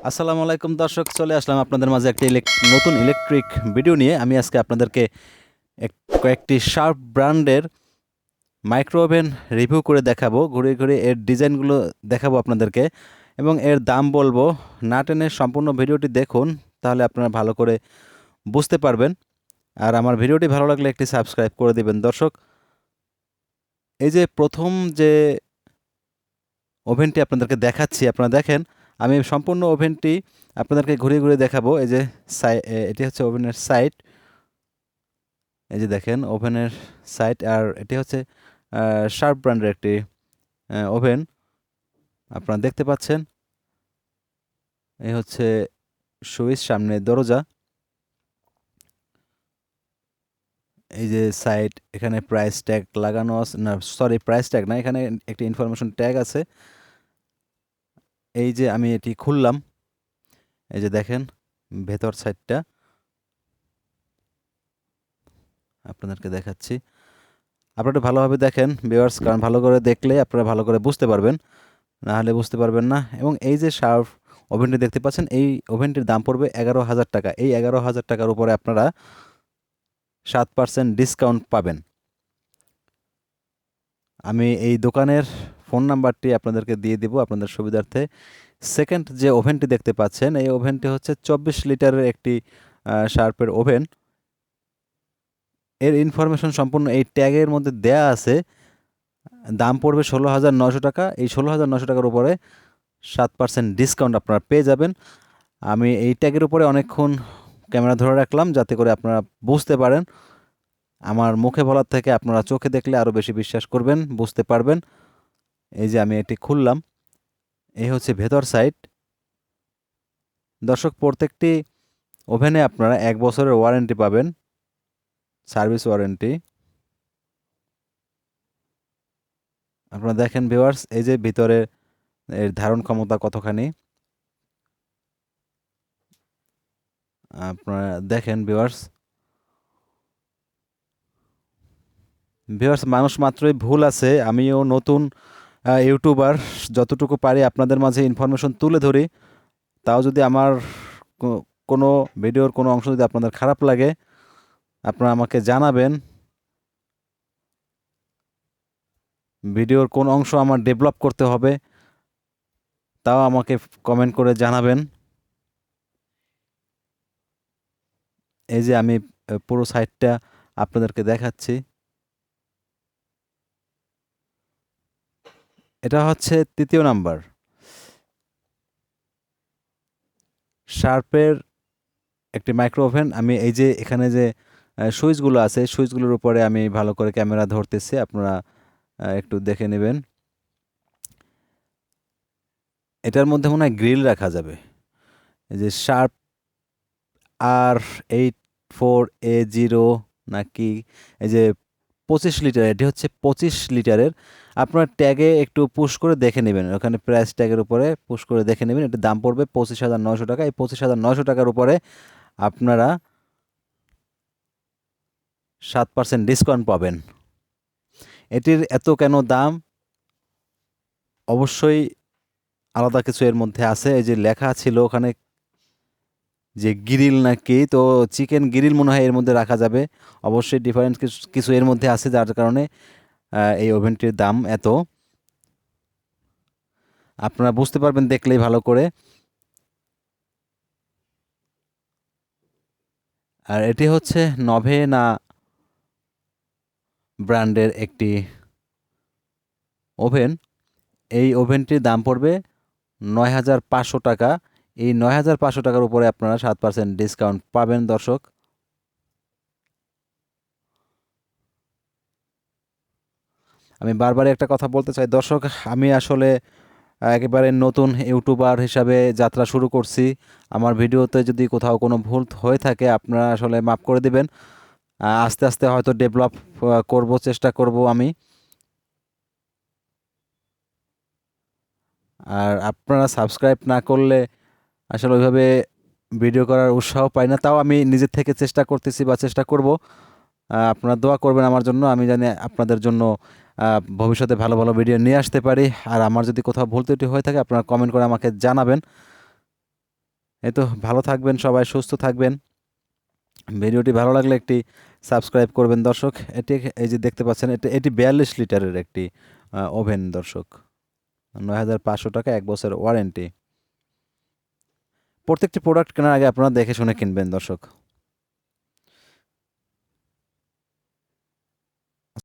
আসসালামু আলাইকুম দর্শক, চলে আসলাম আপনাদের মাঝে একটি নতুন ইলেকট্রিক ভিডিও নিয়ে। আমি আজকে আপনাদেরকে কয়েকটি শার্প ব্র্যান্ডের মাইক্রো ওভেন রিভিউ করে দেখাবো, ঘুরে ঘুরে এর ডিজাইনগুলো দেখাবো আপনাদেরকে এবং এর দাম বলবো। না টেনে সম্পূর্ণ ভিডিওটি দেখুন, তাহলে আপনারা ভালো করে বুঝতে পারবেন। আর আমার ভিডিওটি ভালো লাগলে একটি সাবস্ক্রাইব করে দিবেন দর্শক। এই যে প্রথম যে ওভেনটি আপনাদেরকে দেখাচ্ছি, আপনারা দেখেন, আমি সম্পূর্ণ ওভেনটি আপনাদেরকে ঘুরিয়ে ঘুরিয়ে দেখাবো। এই যে এটি হচ্ছে ওভেনের সাইড, এই যে দেখেন ওভেনের সাইড। আর এটি হচ্ছে শার্প ব্র্যান্ডের একটি ওভেন, আপনারা দেখতে পাচ্ছেন। এই হচ্ছে সুইচ, সামনে দরজা, এই যে সাইড, এখানে প্রাইস ট্যাগ লাগানো আছে, না সরি প্রাইস ট্যাগ না, এখানে একটি ইনফরমেশন ট্যাগ আছে। এই যে আমি এটি খুললাম, এই যে দেখেন ভেতর সাইডটা আপনাদেরকে দেখাচ্ছি। আপনারা ভালোভাবে দেখেন ভিউয়ার্স, কারণ ভালো করে দেখলে আপনারা ভালো করে বুঝতে পারবেন, না হলে বুঝতে পারবেন না। এবং এই যে শার্প ওভেনটি দেখতে পাচ্ছেন, এই ওভেনটির দাম পড়বে 11,000 টাকা। এই 11,000 টাকার উপরে আপনারা 7% ডিসকাউন্ট পাবেন। আমি এই দোকানের ফোন নাম্বারটি আপনাদেরকে দিয়ে দিব আপনাদের সুবিধার্থে। সেকেন্ড যে ওভেনটি দেখতে পাচ্ছেন, এই ওভেনটি হচ্ছে 24 লিটারের একটি শার্পের ওভেন। এর ইনফরমেশন সম্পূর্ণ এই ট্যাগের মধ্যে দেয়া আছে। দাম পড়বে 16,900 টাকা। এই 16,900 টাকার উপরে 7% ডিসকাউন্ট আপনারা পেয়ে যাবেন। আমি এই ট্যাগের উপরে অনেকক্ষণ ক্যামেরা ধরে রাখলাম, যাতে করে আপনারা বুঝতে পারেন। আমার মুখে বলার থেকে আপনারা চোখে দেখলে আরও বেশি বিশ্বাস করবেন, বুঝতে পারবেন। এই যে আমি এটি খুললাম, এই হচ্ছে ভেতর সাইড। দর্শক, প্রত্যেকটি ওভেনে আপনারা 1 বছরের ওয়ারেন্টি পাবেন, সার্ভিস ওয়ারেন্টি। আপনারা দেখেন ভিউয়ার্স, এই যে ভিতরে এর ধারণ ক্ষমতা কতখানি, আপনারা দেখেন ভিউয়ার্স। মানুষ মাত্রই ভুল আছে, আমিও নতুন ইউটিউবার, যতটুকু পারি আপনাদের মাঝে ইনফরমেশন তুলে ধরি। তাও যদি আমার কোনো ভিডিওর কোনো অংশ যদি আপনাদের খারাপ লাগে, আপনারা আমাকে জানাবেন। ভিডিওর কোন অংশ আমার ডেভেলপ করতে হবে, তাও আমাকে কমেন্ট করে জানাবেন। এই যে আমি পুরো সাইটটা আপনাদেরকে দেখাচ্ছি। এটা হচ্ছে 3য় নাম্বার শার্পের একটি মাইক্রো ওভেন। আমি এই যে এখানে যে সুইচগুলো আছে, সুইচগুলোর উপরে আমি ভালো করে ক্যামেরা ধরতেছি, আপনারা একটু দেখে নেবেন। এটার মধ্যে মনে হয় গ্রিল রাখা যাবে। এই যে শার্প R84A0 নাকি, এই যে 25 লিটার, এটি হচ্ছে 25 লিটারের। আপনার ট্যাগে একটু পুশ করে দেখে নেবেন, ওখানে প্রাইস ট্যাগের উপরে পুশ করে দেখে নেবেন। এটার দাম পড়বে 25,900 টাকা। এই 25,900 টাকার উপরে আপনারা 7% ডিসকাউন্ট পাবেন। এটির এত কেন দাম? অবশ্যই আলাদা কিছু এর মধ্যে আছে। এই যে লেখা ছিল ওখানে যে গ্রিল নাকি, তো চিকেন গ্রিল মনে হয় এর মধ্যে রাখা যাবে। অবশ্যই ডিফারেন্ট কিছু এর মধ্যে আছে, যার কারণে এই ওভেনটির দাম এত। আপনারা বুঝতে পারবেন দেখলেই ভালো করে। আর এটি হচ্ছে নভেনা ব্র্যান্ডের একটি ওভেন। এই ওভেনটির দাম পড়বে 9,500 টাকা। এই 9,500 টাকার উপরে আপনারা 7% ডিসকাউন্ট পাবেন দর্শক। আমি বারবার একটা কথা বলতে চাই দর্শক, আমি আসলে একেবারে নতুন ইউটিউবার হিসাবে যাত্রা শুরু করছি। আমার ভিডিওতে যদি কোথাও কোনো ভুল হয়ে থাকে, আপনারা আসলে মাফ করে দিবেন। আস্তে আস্তে হয়তো ডেভেলপ করব, চেষ্টা করব আমি। আর আপনারা সাবস্ক্রাইব না করলে আসলে ওইভাবে ভিডিও করার উৎসাহ পাই না। তাও আমি নিজের থেকে চেষ্টা করতেছি বা চেষ্টা করব। আপনারা দোয়া করবেন আমার জন্য, আমি জানি আপনাদের জন্য ভবিষ্যতে ভালো ভালো ভিডিও নিয়ে আসতে পারি। আর আমার যদি কোথাও ভুল ত্রুটি হয়ে থাকে, আপনারা কমেন্ট করে আমাকে জানাবেন। এই তো ভালো থাকবেন সবাই, সুস্থ থাকবেন। ভিডিওটি ভালো লাগলে একটি সাবস্ক্রাইব করবেন দর্শক। এটি এই যে দেখতে পাচ্ছেন, এটি 42 লিটারের একটি ওভেন দর্শক, 9,500 টাকা, 1 বছর ওয়ারেন্টি। প্রত্যেকটি প্রোডাক্ট কেনার আগে আপনারা দেখে শুনে কিনবেন দর্শক।